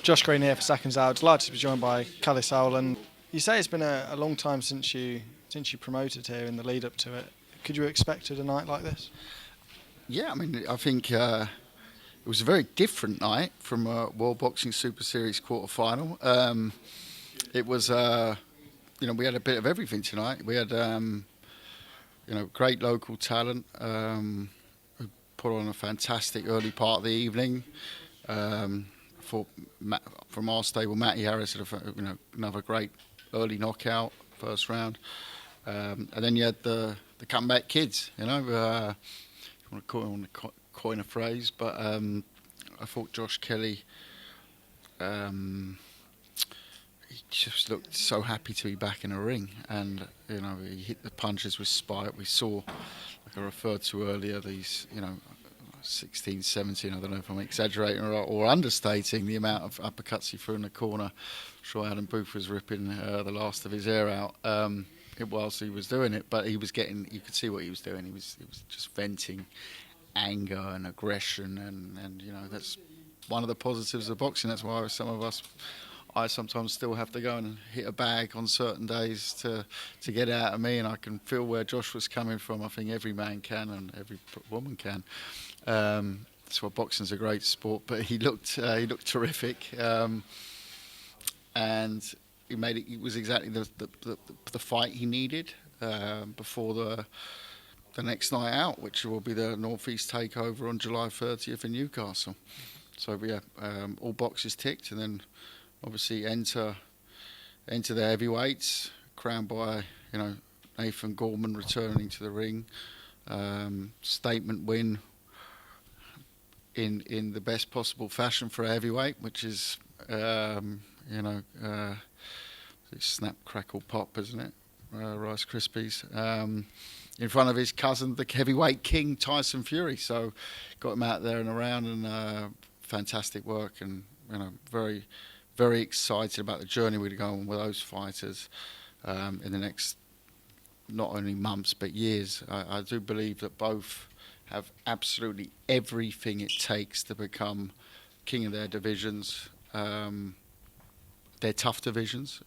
Josh Green here for SecondsOut. Delighted to be joined by Kalle Sauerland. You say it's been a long time since you promoted here in the lead up to it. Could you have expected a night like this? Yeah, I mean, I think it was a very different night from a World Boxing Super Series quarter-final. It was, we had a bit of everything tonight. We had, great local talent who put on a fantastic early part of the evening. From our stable, Matty Harris had another great early knockout, first round. And then you had the comeback kids, if you want to coin a phrase, but I thought Josh Kelly, he just looked so happy to be back in a ring, and he hit the punches with spite. We saw, like I referred to earlier, these 16, 17, I don't know if I'm exaggerating or understating the amount of uppercuts he threw in the corner. I'm sure Adam Booth was ripping the last of his air out whilst he was doing it, but you could see what he was doing. He was just venting anger and aggression, and that's one of the positives of boxing. That's why I sometimes still have to go and hit a bag on certain days to get out of me, and I can feel where Josh was coming from. I think every man can and every woman can. That's why boxing's a great sport. But he looked terrific, and he made it. It was exactly the fight he needed before the next night out, which will be the North East Takeover on July 30th in Newcastle. So yeah, all boxes ticked, and then obviously enter the heavyweights, crowned by Nathan Gorman returning to the ring. Statement win in the best possible fashion for a heavyweight, which is snap crackle pop, isn't it? Rice Krispies. In front of his cousin, the heavyweight king, Tyson Fury. So got him out there and around, and fantastic work, and very, very excited about the journey we're going on with those fighters in the next not only months but years. I do believe that both have absolutely everything it takes to become king of their divisions. They're tough divisions.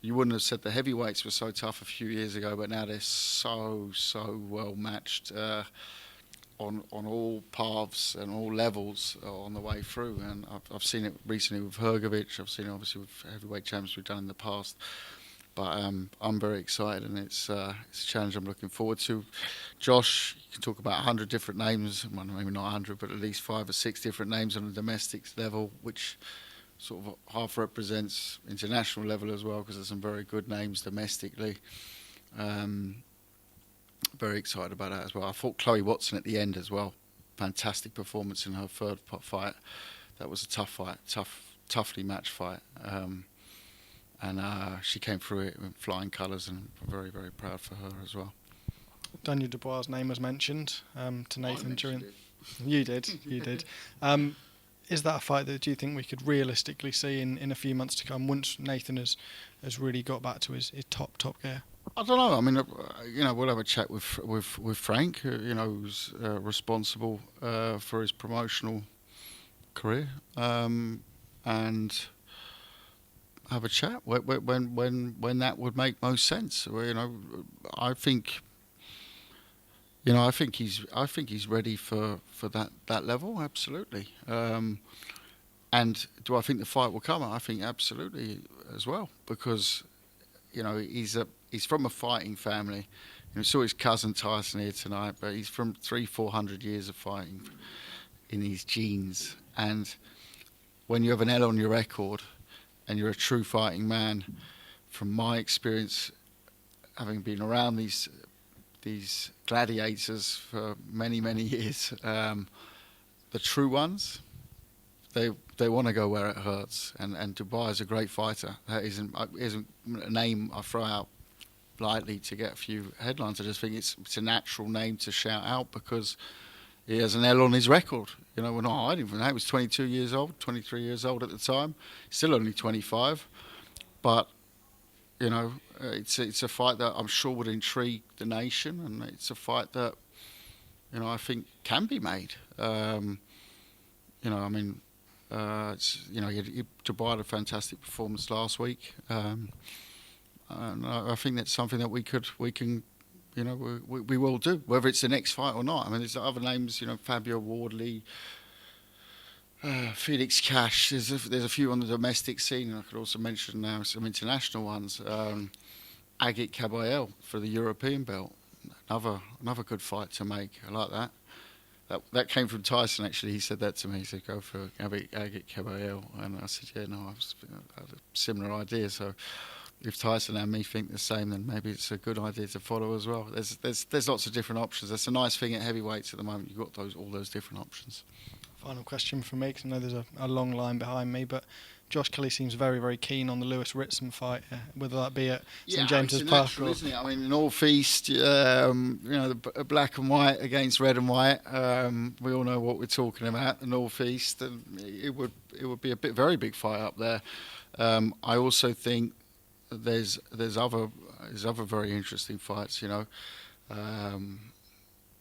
You wouldn't have said the heavyweights were so tough a few years ago, but now they're so well matched on all paths and all levels on the way through. And I've seen it recently with Hrgovic. I've seen it obviously with heavyweight champions we've done in the past. But I'm very excited, and it's a challenge I'm looking forward to. Josh, you can talk about 100 different names, well, maybe not 100, but at least 5 or 6 different names on the domestic level, which sort of half represents international level as well, because there's some very good names domestically. Very excited about that as well. I thought Chloe Watson at the end as well. Fantastic performance in her third fight. That was a tough fight, toughly matched fight. And she came through it with flying colours, and I'm very, very proud for her as well. Daniel Dubois' name was mentioned to Nathan during. You did. Is that a fight that do you think we could realistically see in a few months to come, once Nathan has really got back to his top gear? I don't know. I mean, we'll have a chat with Frank, who's responsible for his promotional career, and have a chat when that would make most sense. I think he's ready for that level, absolutely. And do I think the fight will come? I think absolutely as well, because he's from a fighting family. We saw his cousin Tyson here tonight, but he's from 300-400 years of fighting in his genes. And when you have an L on your record and you're a true fighting man, from my experience, having been around these gladiators for many years, the true ones, they want to go where it hurts. And Dubois is a great fighter. That isn't a name I throw out lightly to get a few headlines. I just think it's a natural name to shout out because he has an L on his record. We're not hiding from that. He was 22 years old, 23 years old at the time. Still only 25. But, it's a fight that I'm sure would intrigue the nation, and it's a fight that, I think can be made. Dubai had a fantastic performance last week, and I think that's something that we can. We will do, whether it's the next fight or not. I mean, there's other names, Fabio Wardley, Felix Cash. There's a few on the domestic scene. I could also mention now some international ones. Agit Kabayel for the European belt. Another good fight to make. I like that. That came from TYSON, actually. He said that to me. He said, go for Agit Kabayel. And I said, yeah, no, I had a similar idea. So if TYSON and me think the same, then maybe it's a good idea to follow as well. There's lots of different options. That's a nice thing at heavyweights at the moment. You've got all those different options. Final question from me, because I know there's a long line behind me, but Josh Kelly seems very, very keen on the Lewis Ritson fight, whether that be at St James's Park or... isn't it? I mean, North East, the black and white against red and white. We all know what we're talking about. The North East, and it would be a very big fight up there. I also think there's other very interesting fights.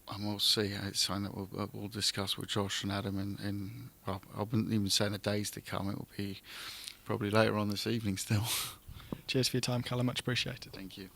And we'll see. It's something that we'll discuss with Josh and Adam, well, I wouldn't even say in the days to come. It will be probably later on this evening still. Cheers for your time, Kalle. Much appreciated. Thank you.